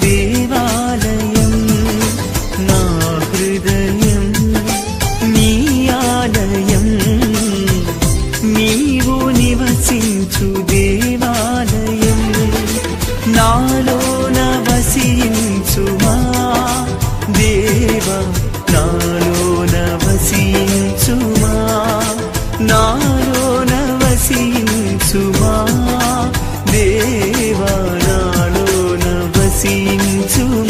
దేవాలయం నా హృదయం నీ ఆలయం నీవు నివసించు దేవాలయం నాలోన వసించుమా దేవా నాలోన వసించుమా నాలోన వసించుమా దేవా నాలోన వసించుమా